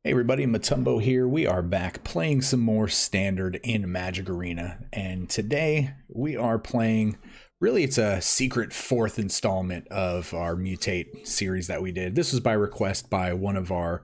Hey everybody, Matumbo here. We are back playing some more Standard in Magic Arena, and today we are playing, really it's a secret fourth installment of our Mutate series that we did. This was by request by one of our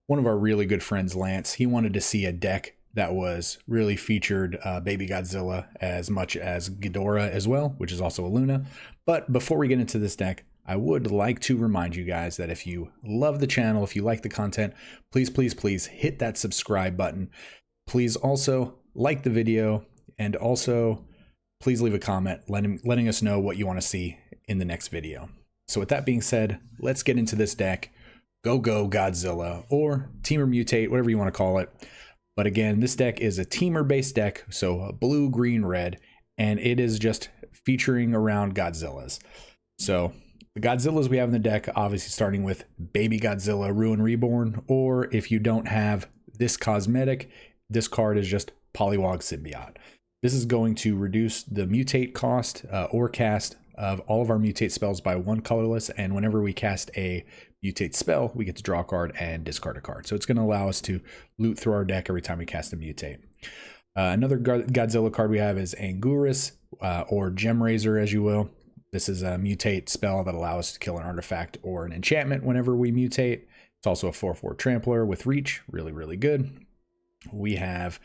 really good friends, Lance. He wanted to see a deck that was really featured Babygodzilla as much as Ghidorah as well, which is also Illuna. But before we get into this deck, I would like to remind you guys that if you love the channel, if you like the content, please hit that subscribe button. Please also like the video, and also please leave a comment letting us know what you want to see in the next video. So with that being said, let's get into this deck. Go Godzilla, or Temur Mutate, whatever you want to call it. But again, this deck is a Temur based deck, so blue, green, red, and it is just featuring around Godzillas. So the Godzillas we have in the deck, obviously starting with Babygodzilla, Ruin Reborn, or if you don't have this cosmetic, this card is just Pollywog Symbiote. This is going to reduce the mutate cost or cast of all of our mutate spells by one colorless, and whenever we cast a mutate spell, we get to draw a card and discard a card. So it's going to allow us to loot through our deck every time we cast a mutate. Another Godzilla card we have is Anguirus, or Gem Razor, as you will. This is a mutate spell that allows us to kill an artifact or an enchantment whenever we mutate. It's also a 4/4 trampler with reach, really good. We have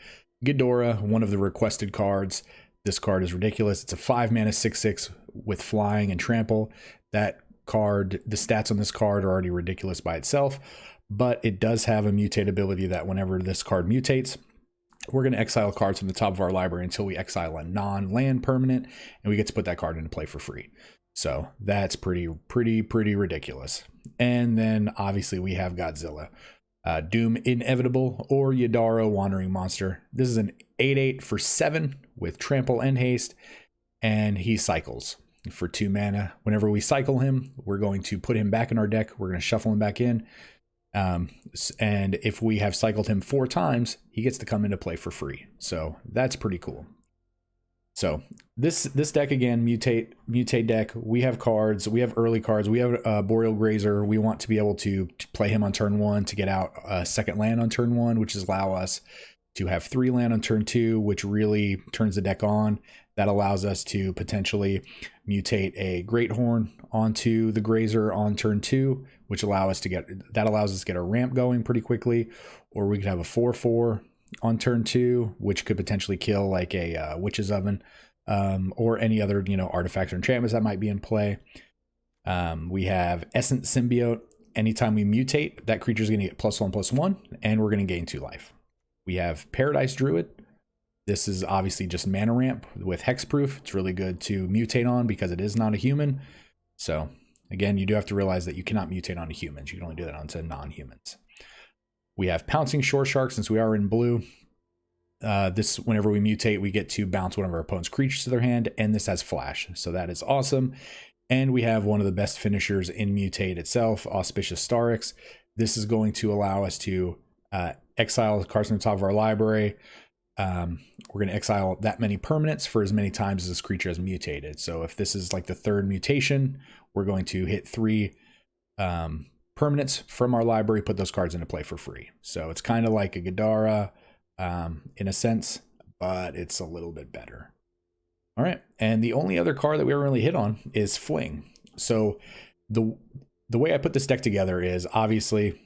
Ghidorah, one of the requested cards. This card is ridiculous. It's a 5-mana 6/6 with flying and trample. That card, the stats on this card are already ridiculous by itself, but it does have a mutate ability that whenever this card mutates, we're going to exile cards from the top of our library until we exile a non-land permanent, and we get to put that card into play for free. So that's pretty ridiculous. And then obviously we have Godzilla, Doom Inevitable, or Yidaro, Wandering Monster. This is an 8/8 for 7 with trample and haste, and he cycles for 2 mana. Whenever we cycle him, we're going to put him back in our deck. We're going to shuffle him back in. And if we have cycled him 4 times, he gets to come into play for free. So that's pretty cool. So this deck, again, mutate deck, we have cards, we have early cards, we have Boreal Grazer. We want to be able to play him on turn 1 to get out a second land on turn 1, which is allow us to have 3 land on turn 2, which really turns the deck on. That allows us to potentially mutate a Great Horn onto the Grazer on turn 2, which allows us to get a ramp going pretty quickly. Or we could have a 4/4 on turn 2, which could potentially kill like a Witch's Oven, or any other artifact or enchantments that might be in play. We have Essence Symbiote. Anytime we mutate, that creature is going to get +1/+1, and we're going to gain 2 life. We have Paradise Druid. This is obviously just mana ramp with hexproof. It's really good to mutate on because it is not a human. So again, you do have to realize that you cannot mutate onto humans. You can only do that onto non-humans. We have Pouncing Shore Shark. Since we are in blue, this, whenever we mutate, we get to bounce one of our opponent's creatures to their hand, and this has flash. So that is awesome. And we have one of the best finishers in Mutate itself, Auspicious Starrix. This is going to allow us to exile cards from the top of our library. We're going to exile that many permanents for as many times as this creature has mutated. So if this is like the 3rd mutation, we're going to hit 3 permanents from our library, put those cards into play for free. So it's kind of like a Ghidorah in a sense, but it's a little bit better. All right, and the only other card that we haven't really hit on is Fling. So the way I put this deck together is, obviously,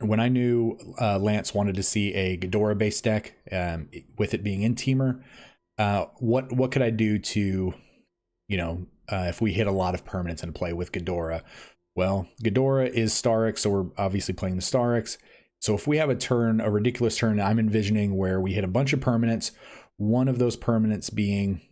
when I knew Lance wanted to see a Ghidorah based deck, with it being in Temur, what could I do to, if we hit a lot of permanents in play with Ghidorah? Well, Ghidorah is Starrix, so we're obviously playing the Starrix. So if we have a ridiculous turn, I'm envisioning where we hit a bunch of permanents, one of those permanents being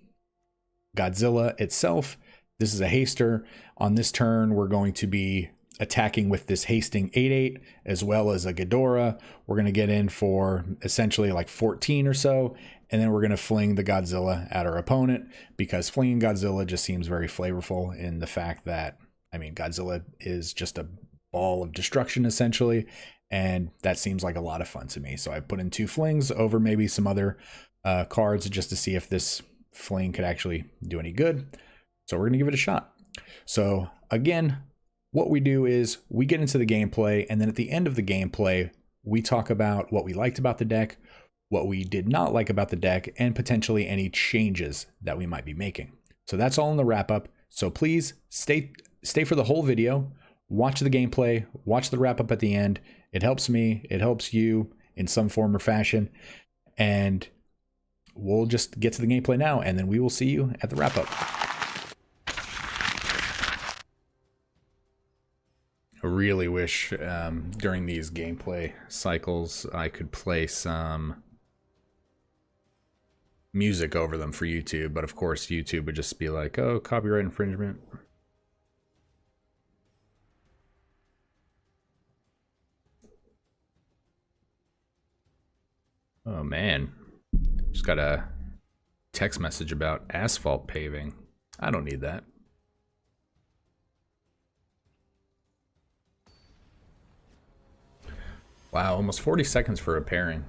Godzilla itself. This is a haster. On this turn, we're going to be attacking with this hasting 8/8 as well as a Ghidorah. We're going to get in for essentially like 14 or so, and then we're going to fling the Godzilla at our opponent, because flinging Godzilla just seems very flavorful in the fact that, Godzilla is just a ball of destruction essentially, and that seems like a lot of fun to me. So I put in 2 flings over maybe some other cards just to see if this fling could actually do any good. So we're going to give it a shot. So again, what we do is we get into the gameplay, and then at the end of the gameplay, we talk about what we liked about the deck, what we did not like about the deck, and potentially any changes that we might be making. So that's all in the wrap up. So please stay for the whole video, watch the gameplay, watch the wrap up at the end. It helps me, it helps you in some form or fashion. And we'll just get to the gameplay now, and then we will see you at the wrap up. I really wish during these gameplay cycles I could play some music over them for YouTube, but of course YouTube would just be like, oh, copyright infringement. Oh man, just got a text message about asphalt paving. I don't need that. Wow, almost 40 seconds for repairing.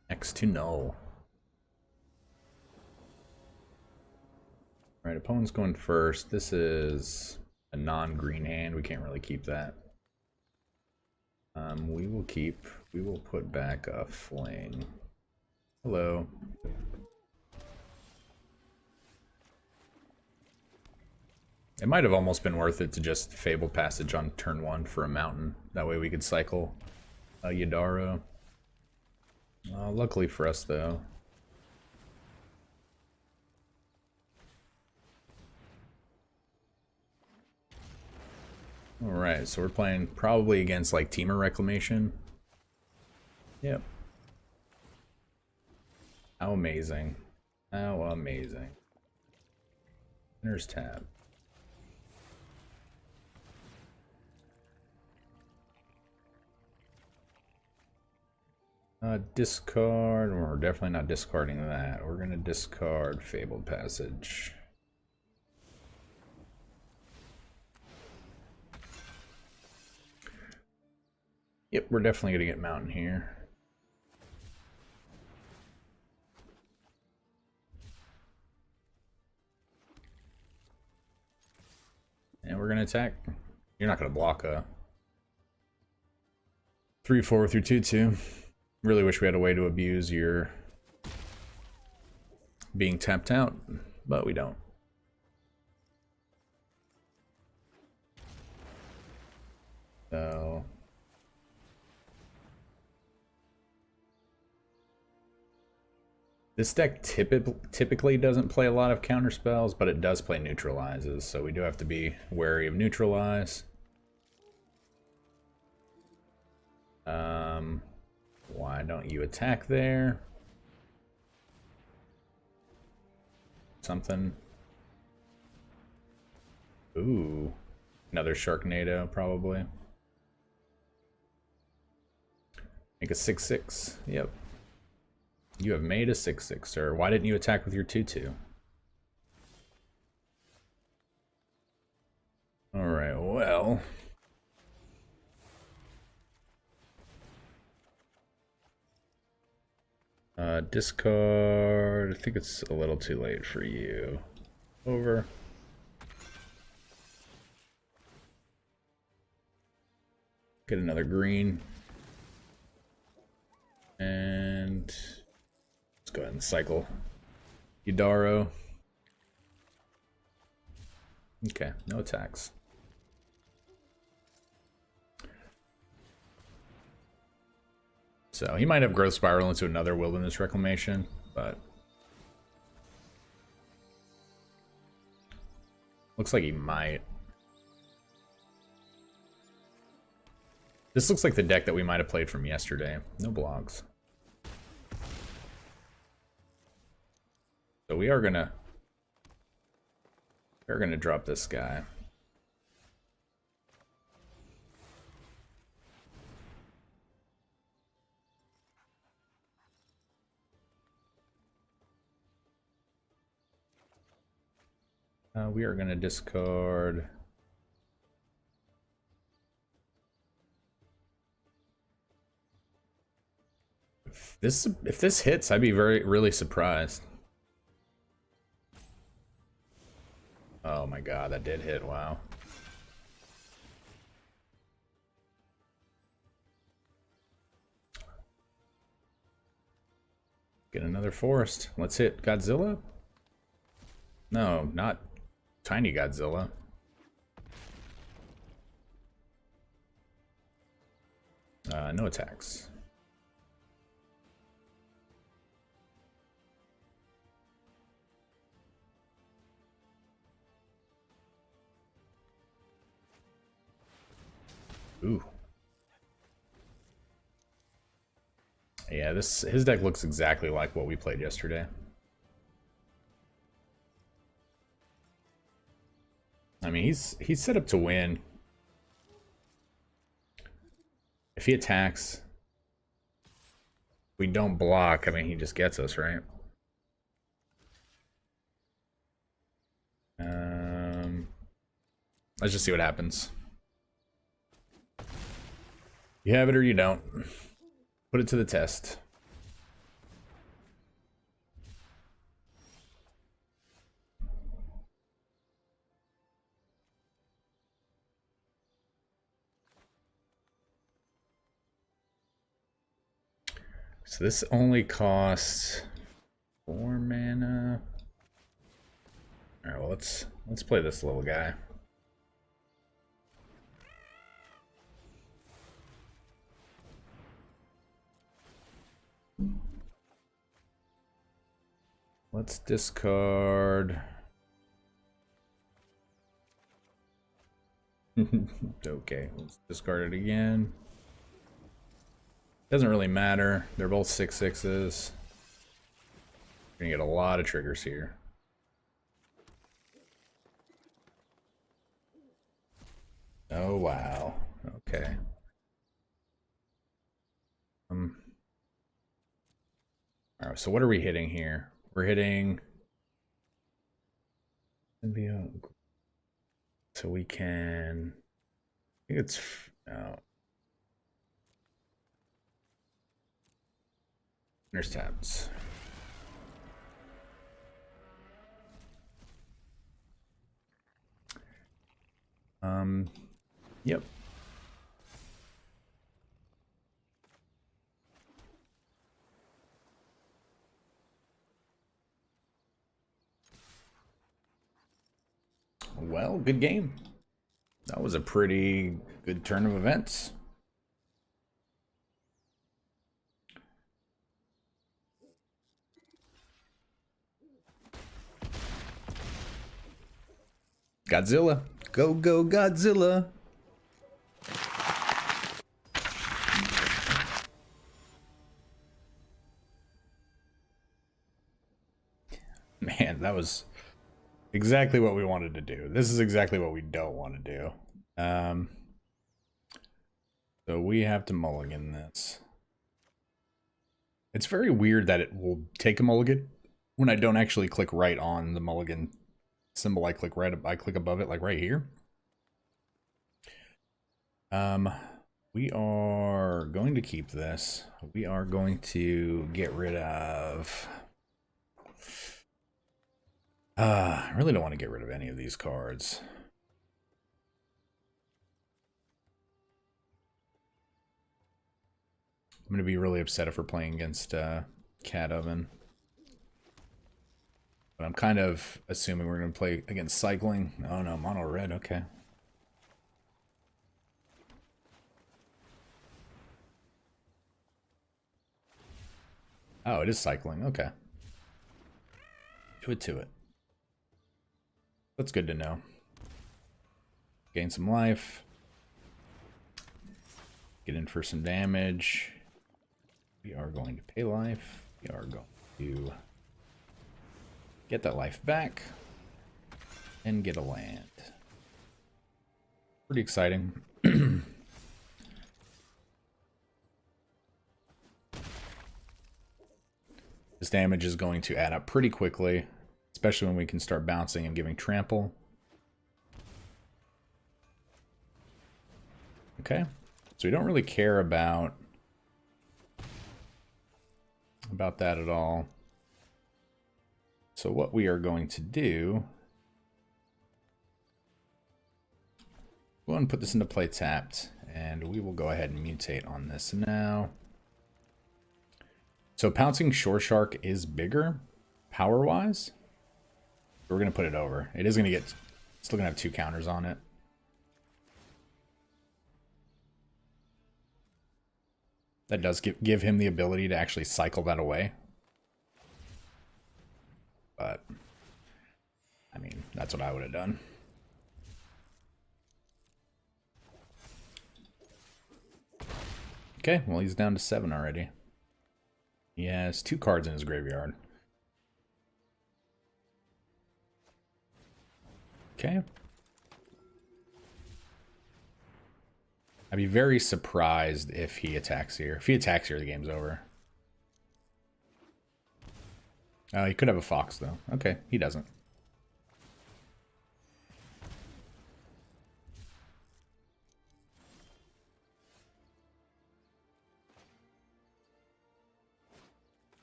Next to null. Alright, opponent's going first. This is a non-green hand. We can't really keep that. We will put back a fling. Hello. It might have almost been worth it to just Fable Passage on turn 1 for a mountain. That way we could cycle a Yidaro. Luckily for us, though. Alright, so we're playing probably against like Temur Reclamation. Yep. How amazing. How amazing. There's tab. Discard. We're definitely not discarding that. We're going to discard Fabled Passage. Yep, we're definitely going to get Mountain here. And we're going to attack. You're not going to block a 3/4 through 2/2. Really wish we had a way to abuse your being tapped out, but we don't. So this deck typically doesn't play a lot of counter spells, but it does play neutralizes, so we do have to be wary of neutralize. Why don't you attack there? Something. Ooh, another Sharknado probably. Make a 6/6. Yep. You have made a 6/6, sir. Why didn't you attack with your 2/2? Alright, well. Discard. I think it's a little too late for you. Over. Get another green. And let's go ahead and cycle Yidaro. Okay, no attacks. So he might have Growth Spiral into another Wilderness Reclamation, but looks like he might. This looks like the deck that we might have played from yesterday. No blogs. So we're gonna drop this guy. We are gonna discard. If this hits, I'd be really surprised. Oh my god, that did hit, wow. I Get another forest. Let's hit Godzilla. No, not tiny Godzilla. No attacks. Ooh. Yeah, his deck looks exactly like what we played yesterday. I mean, he's set up to win. If he attacks, we don't block. I mean, he just gets us, right? Let's just see what happens. You have it or you don't. Put it to the test. So this only costs 4 mana. All right, well let's play this little guy. Let's discard. Okay, let's discard it again. Doesn't really matter. They're both 6/6s. We're gonna get a lot of triggers here. Oh wow. Okay. Alright, so what are we hitting here? We're hitting Symbiote. So we can, I think it's no. There's tabs. Yep. Well, good game. That was a pretty good turn of events. Godzilla. Go, go, Godzilla. Man, that was exactly what we wanted to do. This is exactly what we don't want to do. So we have to mulligan this. It's very weird that it will take a mulligan when I don't actually click right on the mulligan symbol. I click above it, like right here. We are going to keep this. We are going to get rid of... I really don't want to get rid of any of these cards. I'm going to be really upset if we're playing against Cat Oven. But I'm kind of assuming we're going to play against Cycling. Oh no, mono red, okay. Oh, it is Cycling, okay. Do it to it. That's good to know. Gain some life. Get in for some damage. We are going to pay life. We are going to get that life back and get a land. Pretty exciting. This damage is going to add up pretty quickly, especially when we can start bouncing and giving trample. Okay, so we don't really care about that at all. So what we are going to do, go ahead and put this into play tapped, and we will go ahead and mutate on this now. So pouncing Shore Shark is bigger, power-wise. We're going to put it over. It is going to get... Still going to have 2 counters on it. That does give him the ability to actually cycle that away. But, I mean, that's what I would have done. Okay, well, he's down to 7 already. He has 2 cards in his graveyard. Okay. I'd be very surprised if he attacks here. If he attacks here, the game's over. He could have a fox, though. Okay, he doesn't.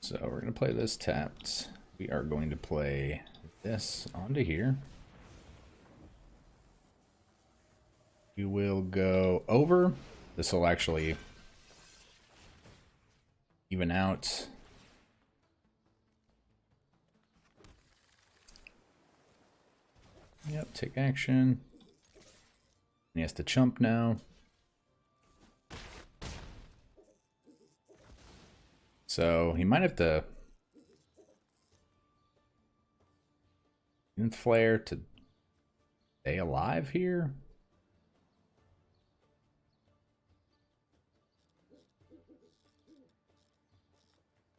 So we're going to play this tapped. We are going to play this onto here. We will go over. This will actually even out. Yep, take action. He has to chump now. So he might have to Nth Flare to stay alive here.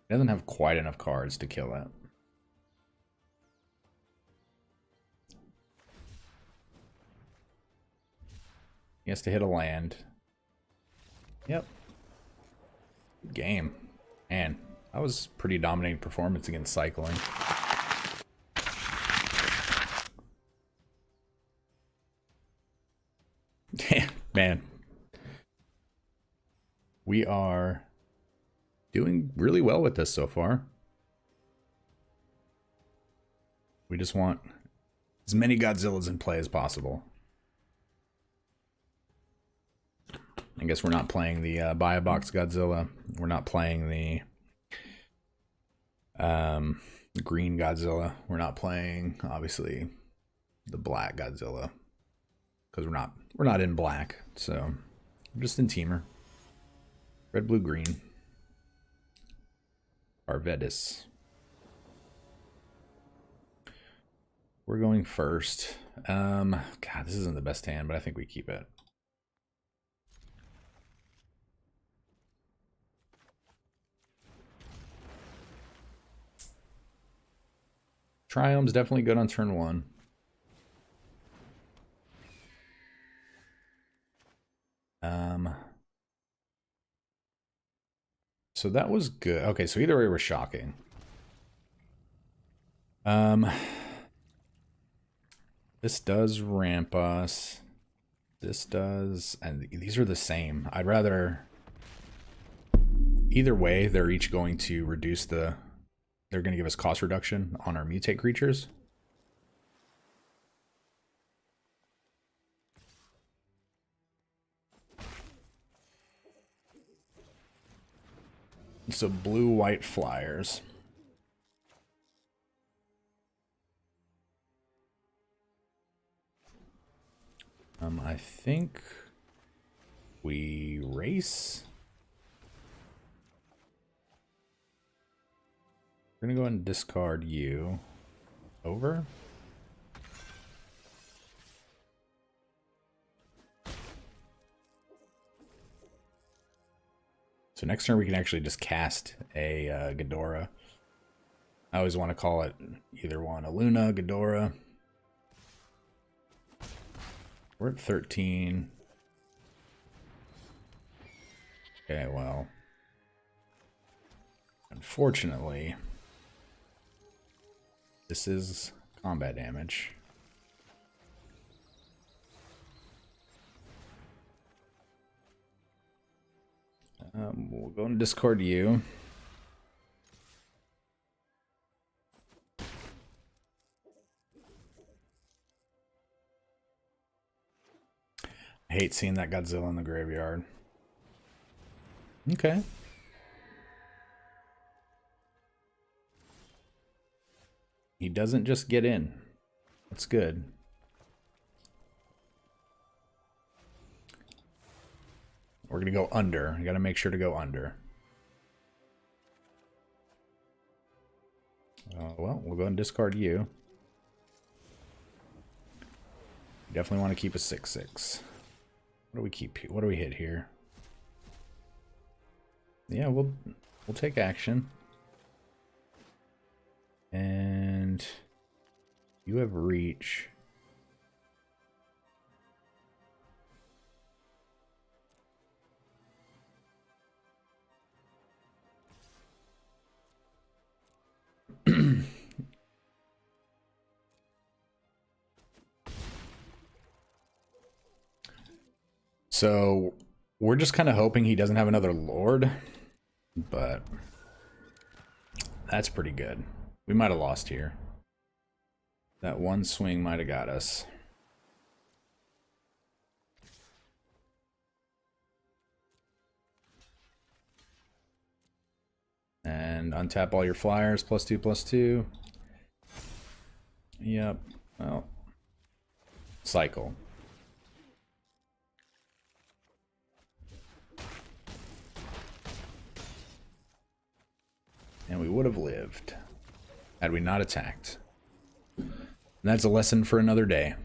He doesn't have quite enough cards to kill that. He has to hit a land. Yep. Good game. Man, that was pretty dominating performance against cycling. Man. We are doing really well with this so far. We just want as many Godzillas in play as possible. I guess we're not playing the buy a box Godzilla. We're not playing the green Godzilla. We're not playing, obviously, the black Godzilla because we're not in black. So we're just in Temur. Red, blue, green. Arvedis. We're going first. God, this isn't the best hand, but I think we keep it. Triome's definitely good on turn 1. So that was good. Okay, so either way we're shocking. This does ramp us. This does, and these are the same. I'd rather, either way, they're each going to reduce the, they're going to give us cost reduction on our mutate creatures. So blue-white flyers. I think we race. We're gonna go ahead and discard you. Over. So next turn we can actually just cast a Ghidorah. I always want to call it either one. Illuna, Ghidorah. We're at 13. Okay, well. Unfortunately, this is combat damage. We'll go and discard you. I hate seeing that Godzilla in the graveyard. Okay. He doesn't just get in. That's good. We're going to go under. I got to make sure to go under. Well, we'll go and discard you. Definitely want to keep a 6/6. What do we keep? What do we hit here? Yeah, we'll take action. And you have reach. So we're just kind of hoping he doesn't have another Lord, but that's pretty good. We might have lost here. That one swing might have got us. And untap all your flyers, +2/+2. Yep. Well, cycle. And we would have lived had we not attacked. And that's a lesson for another day.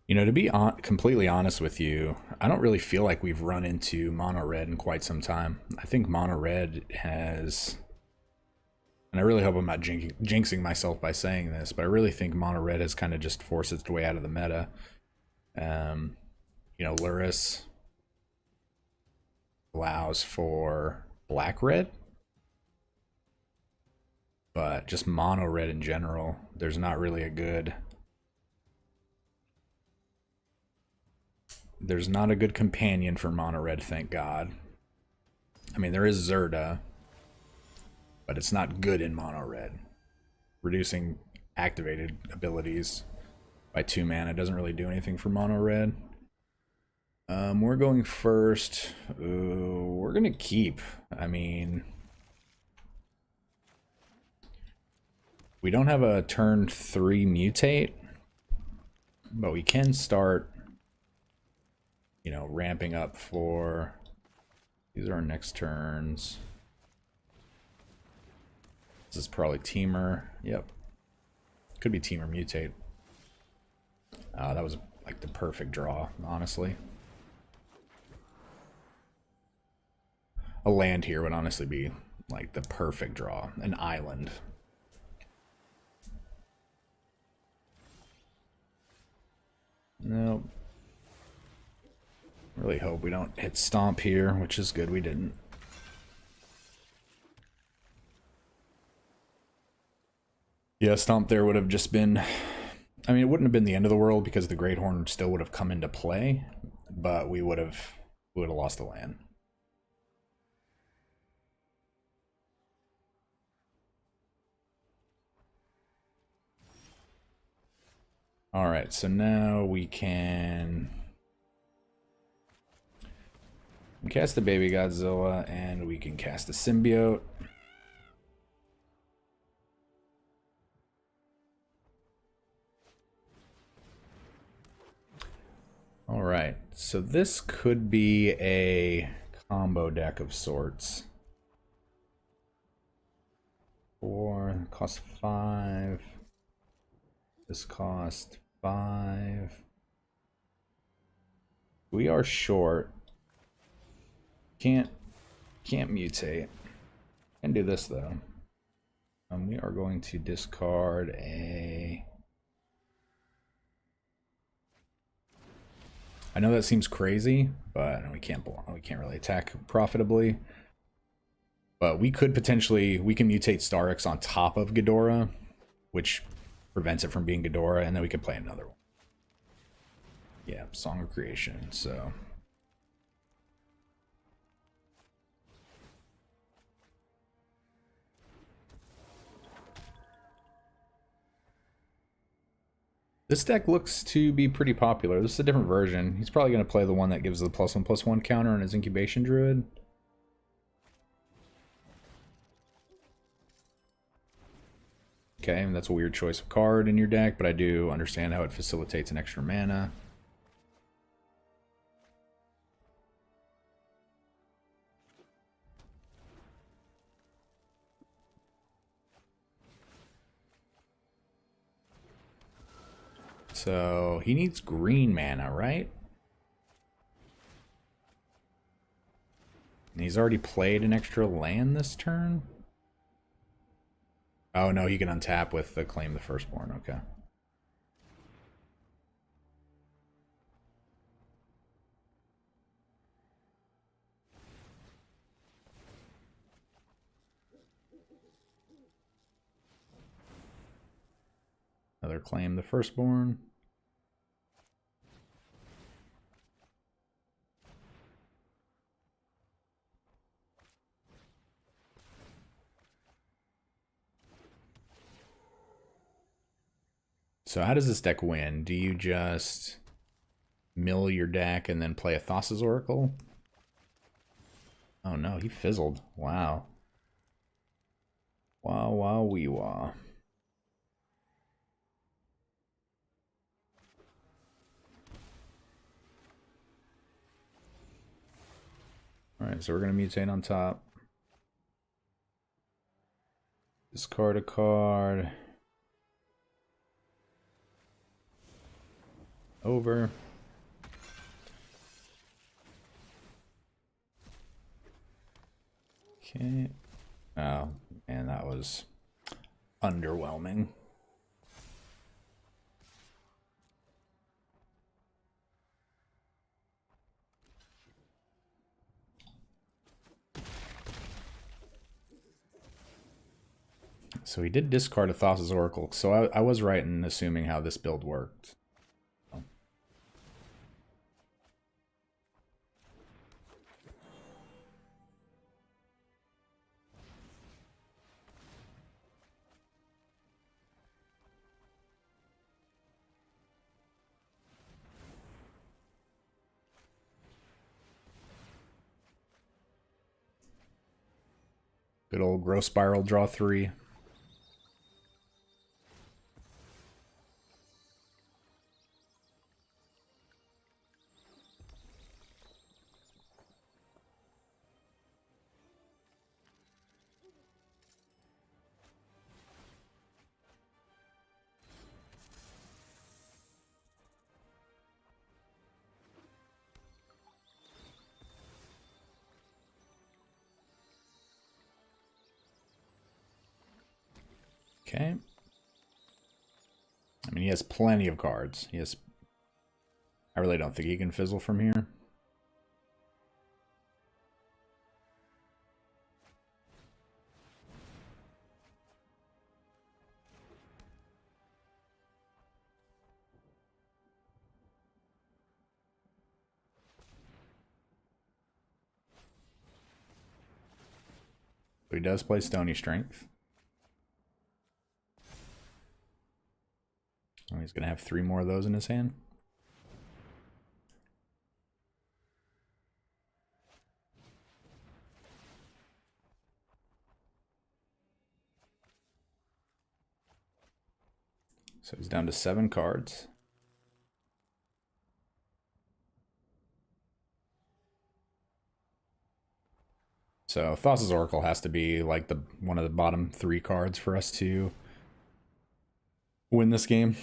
You know, to be completely honest with you, I don't really feel like we've run into mono red in quite some time. I think mono red has, and I really hope I'm not jinxing myself by saying this, but I really think mono red has kind of just forced its way out of the meta. You know, Luris allows for black red, but just mono red in general, there's not really a good, there's not a good companion for mono red, thank God. I mean, there is Zerda, but it's not good in mono red. Reducing activated abilities by 2 mana doesn't really do anything for mono red. We're going first. We're gonna keep. I mean, we don't have a turn 3 mutate, but we can start, you know, ramping up for, these are our next turns. This is probably Temur. Yep. Could be Temur Mutate. That was like the perfect draw, honestly. A land here would honestly be like the perfect draw. An island. Nope. Really hope we don't hit stomp here, which is good we didn't. Yeah, stomp there would have just been, I mean, it wouldn't have been the end of the world because the Great Horn still would have come into play, but we would have lost the land. All right, so now we can cast the Babygodzilla and we can cast the Symbiote. All right, so this could be a combo deck of sorts. 4 cost 5. This cost 5. We are short. Can't mutate. Can do this though. We are going to discard a. I know that seems crazy, but we can't really attack profitably. But we could potentially, we can mutate Starrix on top of Ghidorah, which prevents it from being Ghidorah, and then we can play another one. Yeah, Song of Creation, so. This deck looks to be pretty popular. This is a different version. He's probably going to play the one that gives the +1/+1 counter on his Incubation Druid. Okay, and that's a weird choice of card in your deck, but I do understand how it facilitates an extra mana. So he needs green mana, right? And he's already played an extra land this turn? Oh no, he can untap with the Claim the Firstborn, okay. Another Claim the Firstborn. So how does this deck win? Do you just mill your deck and then play a Thassa's Oracle? Oh no, he fizzled. Wow. Wow, wow, wee wah. Alright, so we're going to mutate on top. Discard a card. Over. Okay. Oh, man, that was underwhelming. So he did discard a Thassa's Oracle, so I was right in assuming how this build worked. Good old Growth Spiral, draw 3. Okay. I mean, he has plenty of cards. I really don't think he can fizzle from here. But he does play Stony Strength. Oh, he's going to have 3 more of those in his hand. So he's down to 7 cards. So Thassa's Oracle has to be like one of the bottom 3 cards for us to win this game.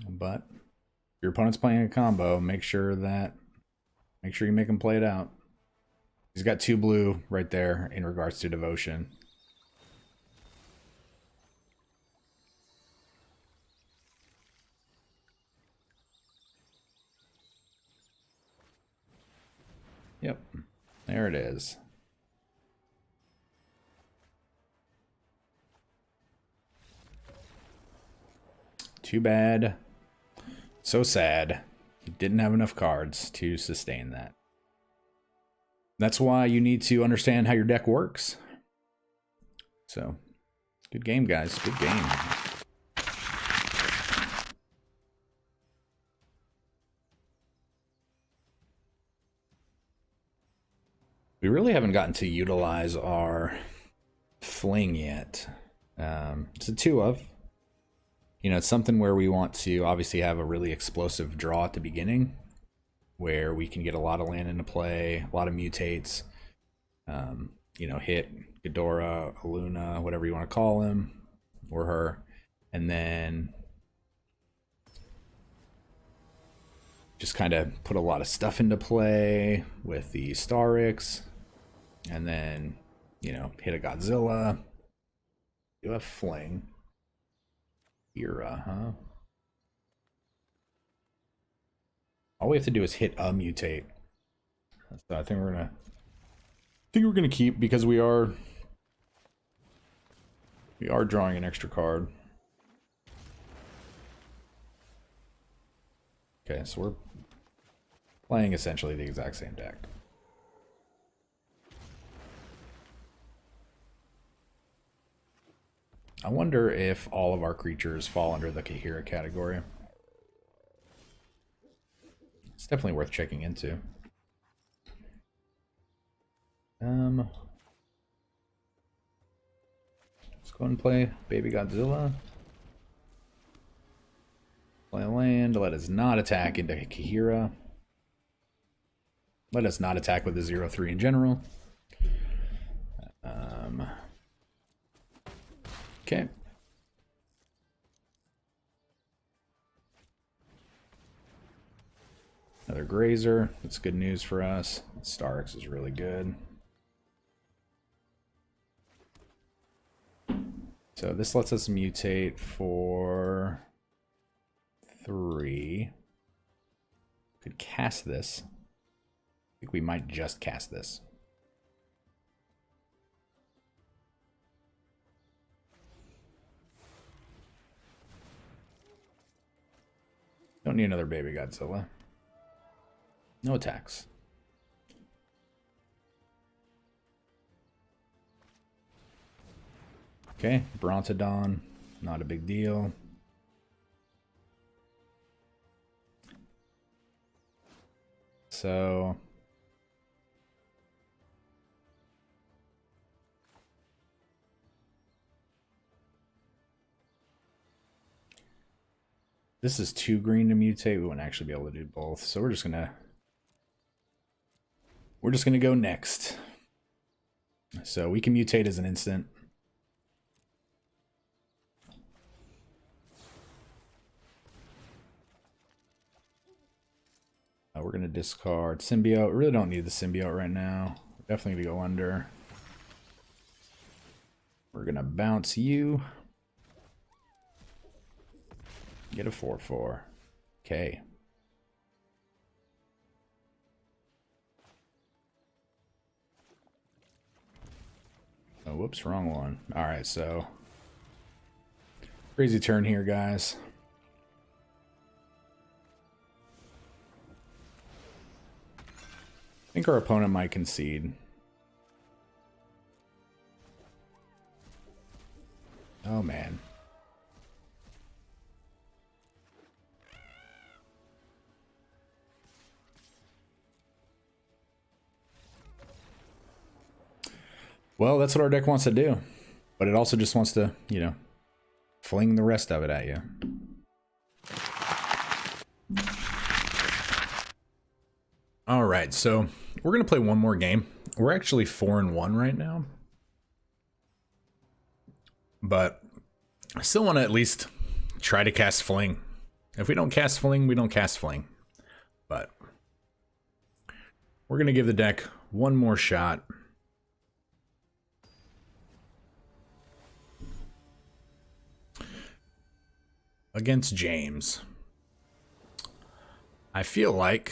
But if your opponent's playing a combo, make sure you make him play it out. He's got 2 blue right there in regards to Devotion. Yep, there it is. Too bad. So sad. He didn't have enough cards to sustain that. That's why you need to understand how your deck works. So, good game, guys. Good game. We really haven't gotten to utilize our fling yet. It's a 2 of. You know, it's something where we want to obviously have a really explosive draw at the beginning, where we can get a lot of land into play, a lot of mutates, you know, hit Ghidorah, Illuna, whatever you want to call him, or her, and then just kind of put a lot of stuff into play with the Starrix, and then, you know, hit a Godzilla. You have fling. Era, huh? All we have to do is hit a mutate. So I think we're gonna keep, because we are drawing an extra card. Okay, so we're playing essentially the exact same deck. I wonder if all of our creatures fall under the Kahira category. It's definitely worth checking into. Let's go and play Babygodzilla. Play a land. Let us not attack into Kahira. Let us not attack with the 0/3 in general. Okay. Another grazer. That's good news for us. Starrix is really good. So this lets us mutate for 3. Could cast this. I think we might just cast this. Don't need another Babygodzilla. No attacks. Okay, Brontodon, not a big deal. So this is 2 green to mutate. We wouldn't actually be able to do both, so we're just gonna go next. So we can mutate as an instant. We're gonna discard Symbiote. We really don't need the Symbiote right now. We're definitely gonna go under. We're gonna bounce you. Get a 4/4. Okay. Oh, whoops, wrong one. Alright, so crazy turn here, guys. I think our opponent might concede. Oh, man. Well, that's what our deck wants to do. But it also just wants to, you know, fling the rest of it at you. All right, so we're going to play one more game. We're actually 4-1 right now. But I still want to at least try to cast Fling. If we don't cast Fling, we don't cast Fling. But we're going to give the deck one more shot. Against James. I feel like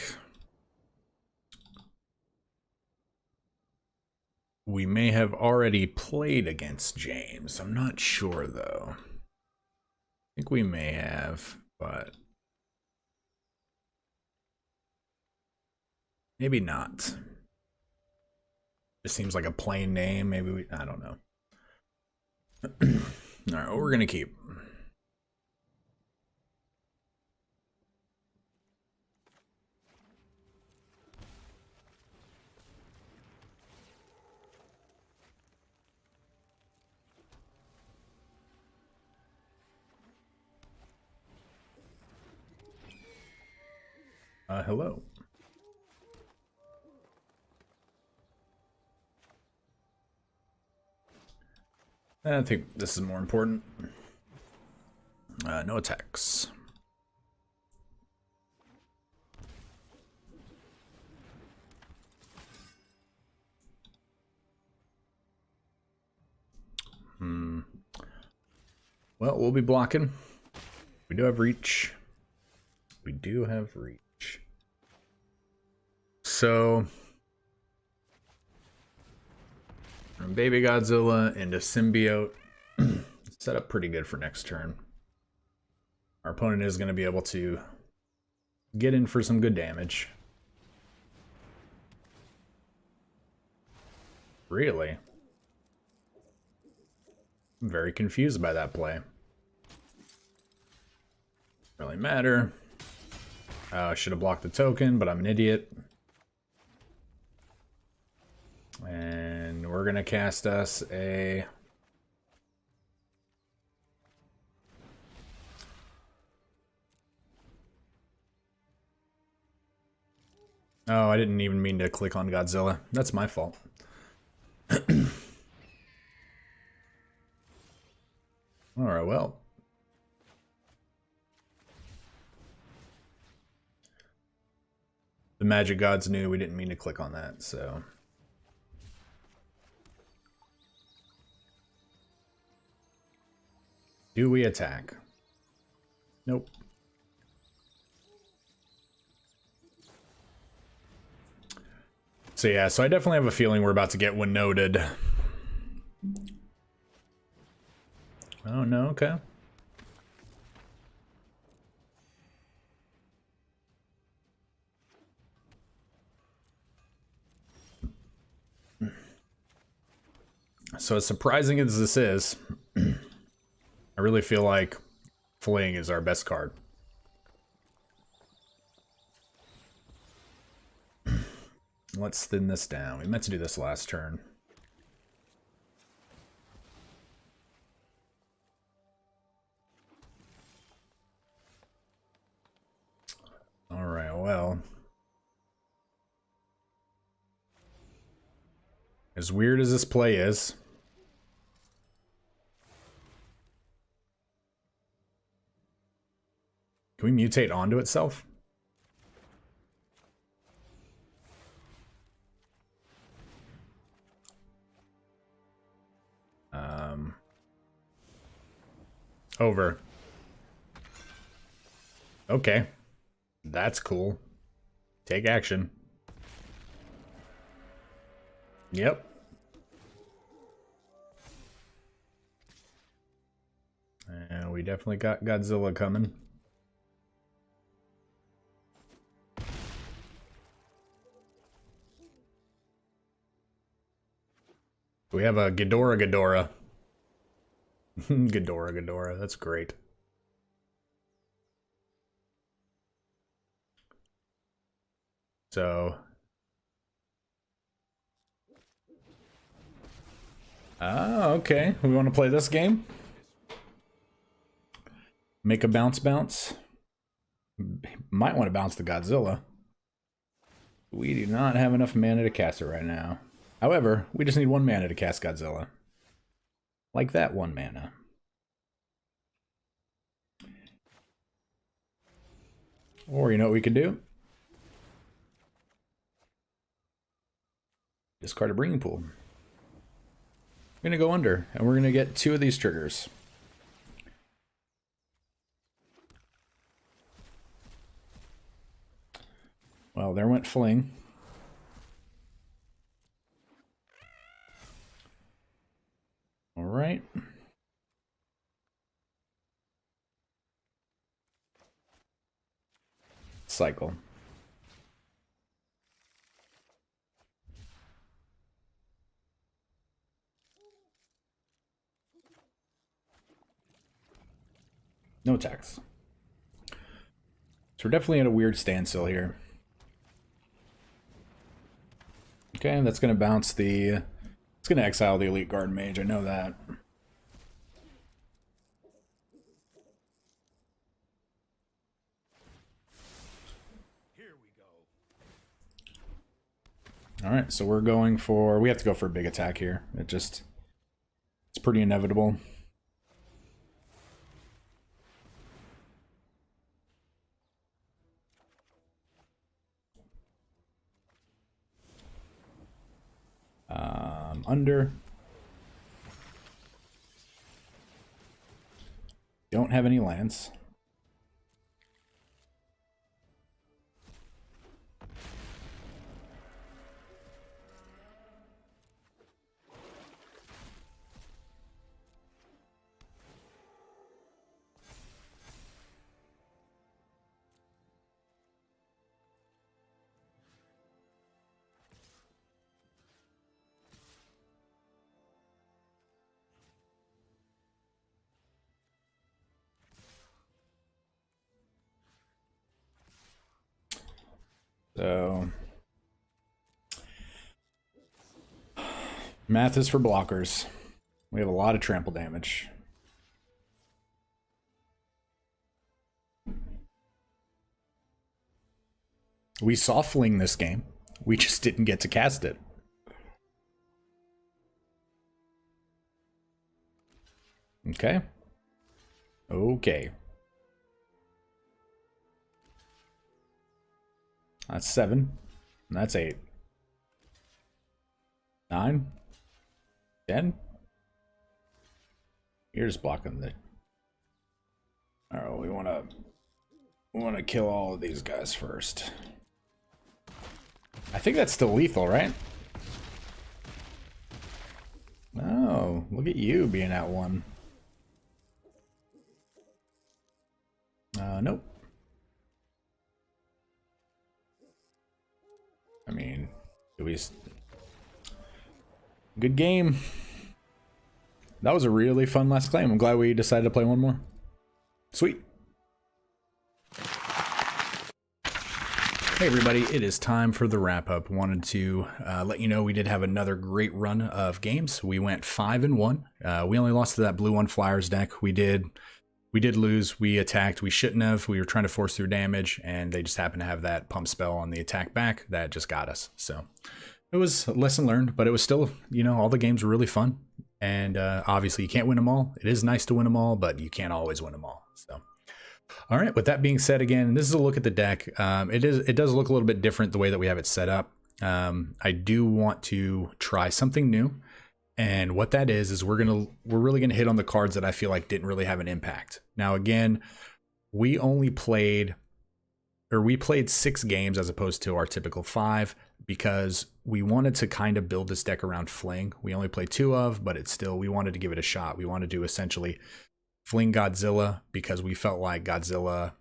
we may have already played against James. I'm not sure, though. I think we may have, but maybe not. It seems like a plain name. Maybe we... I don't know. All right, what we're going to keep. Hello. I think this is more important. No attacks. Well, we'll be blocking. We do have reach. We do have reach. So, from Babygodzilla into Symbiote, set up pretty good for next turn. Our opponent is going to be able to get in for some good damage. Really? I'm very confused by that play. Really matter. I should have blocked the token, but I'm an idiot. And we're gonna cast us a... Oh, I didn't even mean to click on Godzilla. That's my fault. Alright, well. The magic gods knew we didn't mean to click on that, so... Do we attack? Nope. So yeah, so I definitely have a feeling we're about to get one-noted. Oh no, okay. So as surprising as this is, I really feel like Fling is our best card. Let's thin this down. We meant to do this last turn. Alright, well. As weird as this play is, can we mutate onto itself? Over. Okay. That's cool. Take action. Yep. And we definitely got Godzilla coming. We have a Ghidorah. Ghidorah, that's great. So... Ah, okay. We want to play this game? Make a bounce. Might want to bounce the Godzilla. We do not have enough mana to cast it right now. However, we just need 1 mana to cast Godzilla. Like that 1 mana. Or you know what we could do? Discard a Bringing Pool. We're gonna go under, and we're gonna get 2 of these triggers. Well, there went Fling. All right. Cycle. No attacks. So we're definitely at a weird standstill here. Okay, that's going to bounce the... It's going to exile the Elite Guard Mage, I know that. All right, so we're going for, we have to go for a big attack here. It's pretty inevitable. Under. Don't have any lands. So, math is for blockers. We have a lot of trample damage. We saw Fling this game. We just didn't get to cast it. Okay. Okay. That's 7. And that's 8. 9. 10. You're just blocking the... Alright, we wanna kill all of these guys first. I think that's still lethal, right? Oh, look at you being at 1. Nope. I mean, good game. That was a really fun last claim. I'm glad we decided to play one more. Sweet. Hey everybody, it is time for the wrap up. Wanted to let you know we did have another great run of games. We went 5-1. We only lost to that blue 1 Flyers deck. We did lose. We attacked. We shouldn't have. We were trying to force through damage, and they just happened to have that pump spell on the attack back that just got us. So it was a lesson learned, but it was still, you know, all the games were really fun. And obviously you can't win them all. It is nice to win them all, but you can't always win them all. So, all right. With that being said, again, this is a look at the deck. It does look a little bit different the way that we have it set up. I do want to try something new. And what that is we're really gonna hit on the cards that I feel like didn't really have an impact. Now again, we played 6 games as opposed to our typical 5 because we wanted to kind of build this deck around Fling. We only played 2 of, but we wanted to give it a shot. We wanted to essentially Fling Godzilla because we felt like Godzilla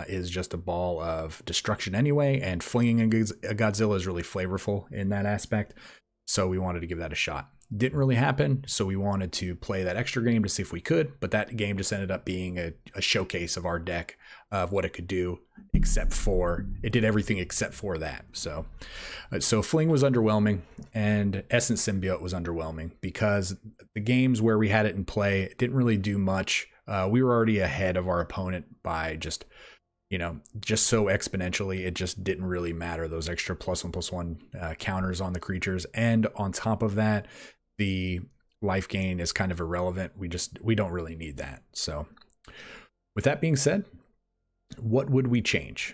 is just a ball of destruction anyway, and flinging a Godzilla is really flavorful in that aspect. So we wanted to give that a shot. Didn't really happen, so we wanted to play that extra game to see if we could, but that game just ended up being a showcase of our deck, of what it could do, except for, it did everything except for that. So Fling was underwhelming, and Essence Symbiote was underwhelming, because the games where we had it in play, it didn't really do much. We were already ahead of our opponent by just so exponentially. It just didn't really matter, those extra +1/+1 counters on the creatures. And on top of that, the life gain is kind of irrelevant. We don't really need that. So with that being said, what would we change?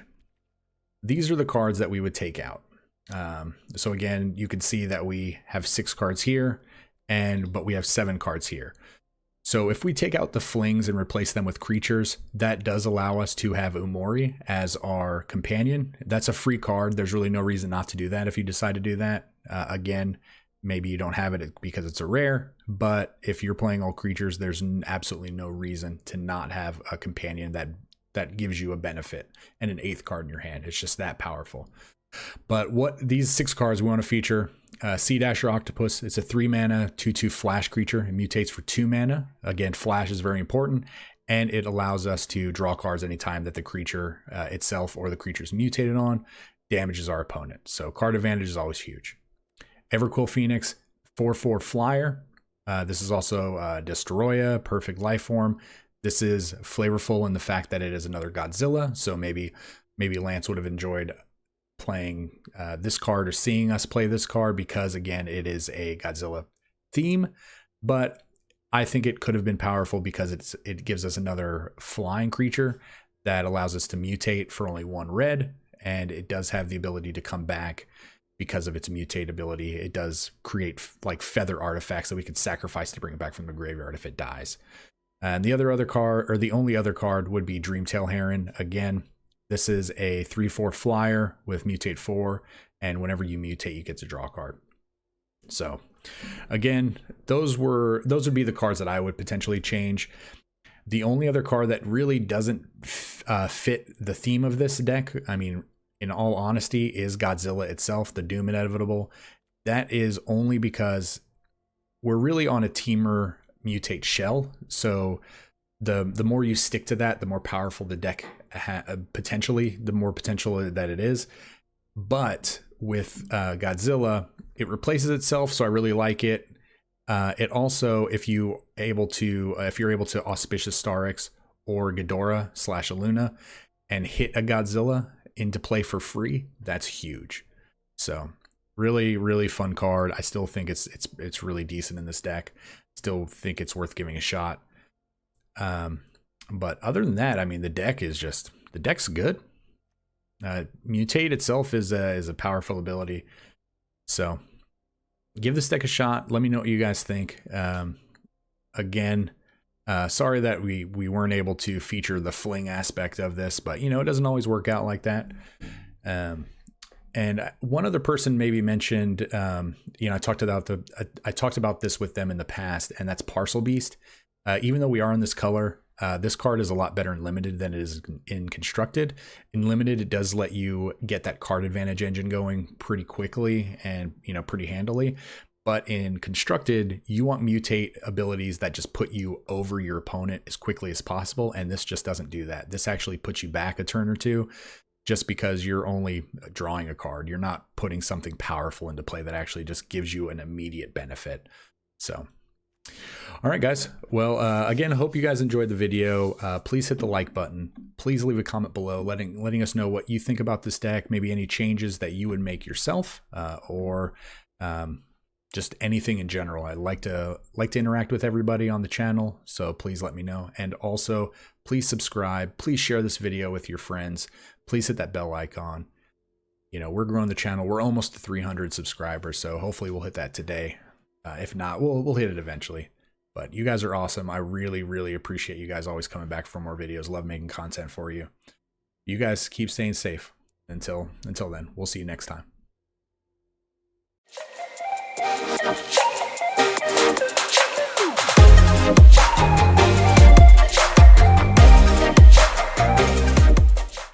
These are the cards that we would take out. So again, you can see that we have 6 cards here, but we have 7 cards here. So if we take out the flings and replace them with creatures, that does allow us to have Umori as our companion. That's a free card. There's really no reason not to do that if you decide to do that. Again, maybe you don't have it because it's a rare, but if you're playing all creatures, there's absolutely no reason to not have a companion that gives you a benefit and an 8th card in your hand. It's just that powerful. But what these 6 cards we want to feature: Sea Dasher Octopus. It's a 3-mana 2/2 flash creature. It mutates for 2 mana. Again, flash is very important, and it allows us to draw cards anytime that the creature itself or the creature is mutated on damages our opponent. So card advantage is always huge. Everquill Phoenix, 4/4 flyer. This is also Destroya, perfect life form. This is flavorful in the fact that it is another Godzilla. So maybe Lance would have enjoyed playing this card or seeing us play this card because, again, it is a Godzilla theme. But I think it could have been powerful because it gives us another flying creature that allows us to mutate for only 1 red, and it does have the ability to come back because of its mutate ability. It does create like feather artifacts that we could sacrifice to bring it back from the graveyard if it dies. And the other card, or the only other card, would be Dreamtail Heron. Again, this is a 3/4 flyer with mutate 4, and whenever you mutate, you get to draw a card. So again, those would be the cards that I would potentially change. The only other card that really doesn't fit the theme of this deck, I mean, in all honesty, is Godzilla itself, the Doom Inevitable. That is only because we're really on a Temur Mutate shell. So the more you stick to that, the more powerful the deck potentially, the more potential that it is. But with Godzilla, it replaces itself, so I really like it. It also, if you're able to Auspicious Starrix or Ghidorah / Illuna and hit a Godzilla into play for free, that's huge. So really, really fun card. I still think it's really decent in this deck. Still think it's worth giving a shot. But other than that, I mean, the deck's good. Mutate itself is a powerful ability. So give this deck a shot. Let me know what you guys think. Again, sorry that we weren't able to feature the fling aspect of this, but you know, it doesn't always work out like that. And one other person maybe mentioned, you know, I talked about this with them in the past, and that's Parcel Beast. Even though we are in this color, this card is a lot better in Limited than it is in Constructed. In Limited, it does let you get that card advantage engine going pretty quickly and, you know, pretty handily. But in Constructed, you want mutate abilities that just put you over your opponent as quickly as possible, and this just doesn't do that. This actually puts you back a turn or two just because you're only drawing a card. You're not putting something powerful into play that actually just gives you an immediate benefit. So, all right, guys. Well, again, I hope you guys enjoyed the video. Please hit the like button. Please leave a comment below letting us know what you think about this deck, maybe any changes that you would make yourself, or just anything in general. I like to interact with everybody on the channel, so please let me know. And also, please subscribe. Please share this video with your friends. Please hit that bell icon. You know, we're growing the channel. We're almost to 300 subscribers, so hopefully we'll hit that today. If not, we'll hit it eventually. But you guys are awesome. I really, really appreciate you guys always coming back for more videos. Love making content for you. You guys keep staying safe. Until then, we'll see you next time.